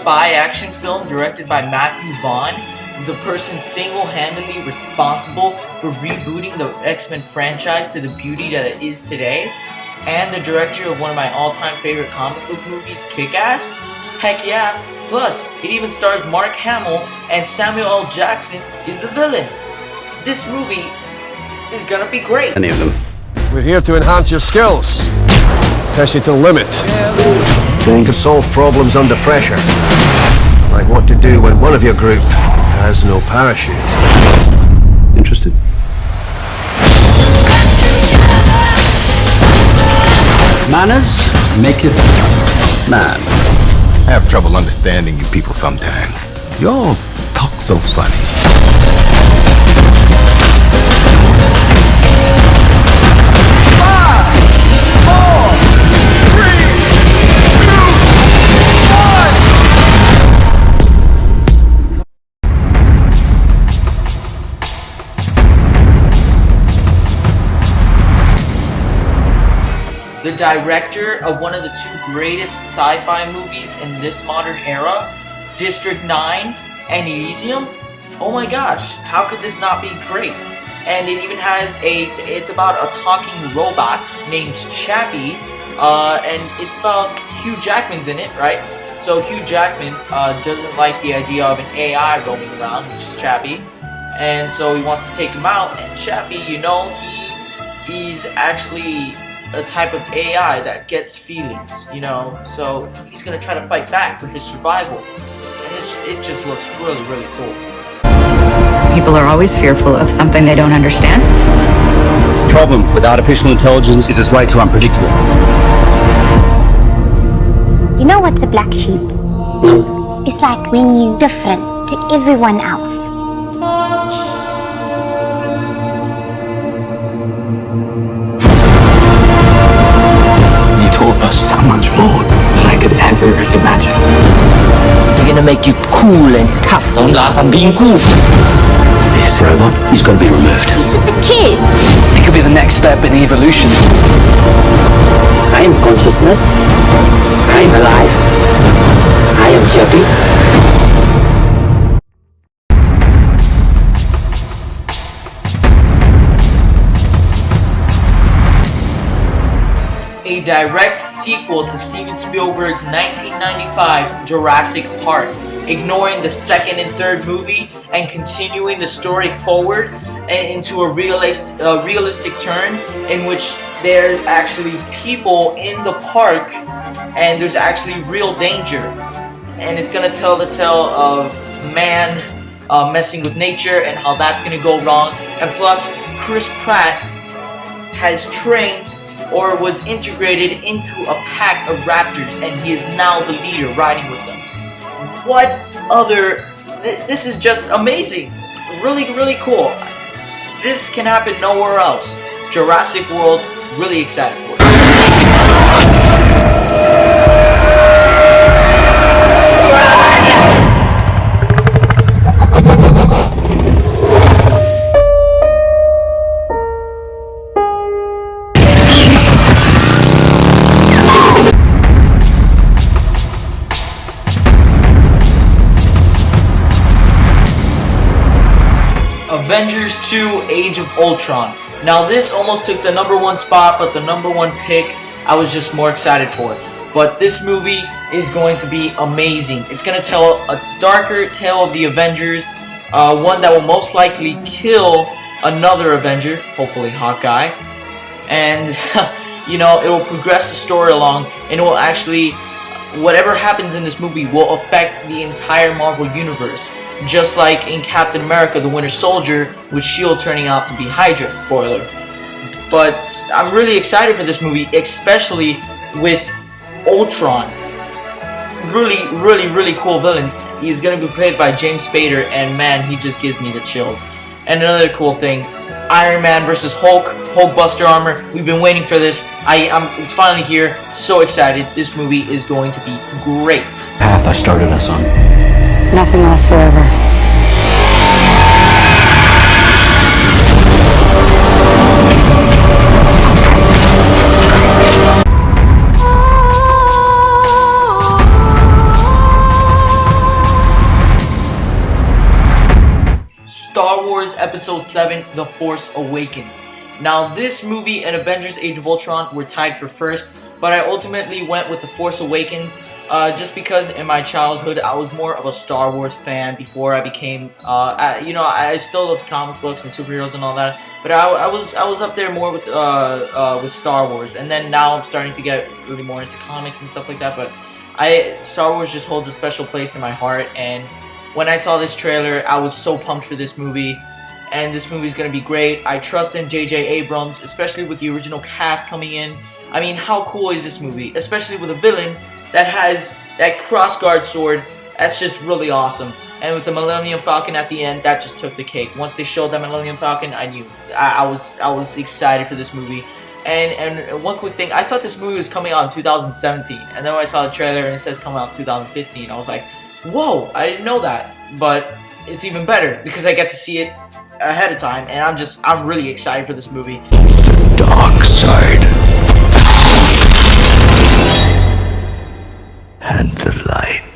spy action film directed by Matthew Vaughn, the person single-handedly responsible for rebooting the X-Men franchise to the beauty that it is today, and the director of one of my all-time favorite comic book movies, Kick-Ass? Heck yeah! Plus, it even stars Mark Hamill, and Samuel L. Jackson is the villain. This movie is gonna be great. Any of them? We're here to enhance your skills. Test you to the limit. Training to solve problems under pressure. Like what to do when one of your group has no parachute. Interested? Manners maketh man. I have trouble understanding you people sometimes. You all talk so funny. The director of one of the two greatest sci-fi movies in this modern era, District 9 and Elysium. Oh my gosh, how could this not be great? And it even has it's about a talking robot named Chappie, and it's about Hugh Jackman's in it, right? So Hugh Jackman doesn't like the idea of an AI roaming around, which is Chappie, and so he wants to take him out, and Chappie, he's actually a type of AI that gets feelings, so he's gonna try to fight back for his survival, and it just looks really, really cool. People are always fearful of something they don't understand. The problem with artificial intelligence is it's way too unpredictable. You know what's a black sheep? It's like when you're different to everyone else. Of us so much more than I could ever imagine. We're gonna make you cool and tough. Don't laugh, I'm being cool. This robot is gonna be removed. He's just a kid. It could be the next step in evolution. I am consciousness. I am alive. I am Chappie. A direct sequel to Steven Spielberg's 1995 Jurassic Park, ignoring the second and third movie and continuing the story forward into a realistic turn in which there are actually people in the park and there's actually real danger. And it's going to tell the tale of man messing with nature and how that's going to go wrong. And plus, Chris Pratt has trained or was integrated into a pack of raptors, and he is now the leader riding with them. What other... This is just amazing. Really, really cool. This can happen nowhere else. Jurassic World, really excited for it. Avengers 2 Age of Ultron. Now this almost took the #1 spot, but the #1 pick I was just more excited for it. But this movie is going to be amazing. It's going to tell a darker tale of the Avengers, one that will most likely kill another Avenger, hopefully Hawkeye. And, it will progress the story along, and it will actually, whatever happens in this movie will affect the entire Marvel Universe. Just like in Captain America, the Winter Soldier, with S.H.I.E.L.D. turning out to be Hydra, spoiler. But I'm really excited for this movie, especially with Ultron. Really, really, really cool villain. He's going to be played by James Spader, and man, he just gives me the chills. And another cool thing, Iron Man versus Hulkbuster armor. We've been waiting for this. It's finally here. So excited. This movie is going to be great. Path I started us on. Nothing lasts forever. Episode 7, The Force Awakens. Now, this movie and Avengers Age of Ultron were tied for first, but I ultimately went with The Force Awakens just because in my childhood I was more of a Star Wars fan before I became, I still love comic books and superheroes and all that, but I was up there more with Star Wars, and then now I'm starting to get really more into comics and stuff like that, but Star Wars just holds a special place in my heart, and when I saw this trailer, I was so pumped for this movie. And this movie is going to be great. I trust in J.J. Abrams, especially with the original cast coming in. I mean, how cool is this movie? Especially with a villain that has that crossguard sword. That's just really awesome. And with the Millennium Falcon at the end, that just took the cake. Once they showed that Millennium Falcon, I knew. I was excited for this movie. And one quick thing, I thought this movie was coming out in 2017. And then when I saw the trailer and it says coming out in 2015, I was like, whoa, I didn't know that. But it's even better because I get to see it ahead of time, and I'm really excited for this movie. Dark side. And the light.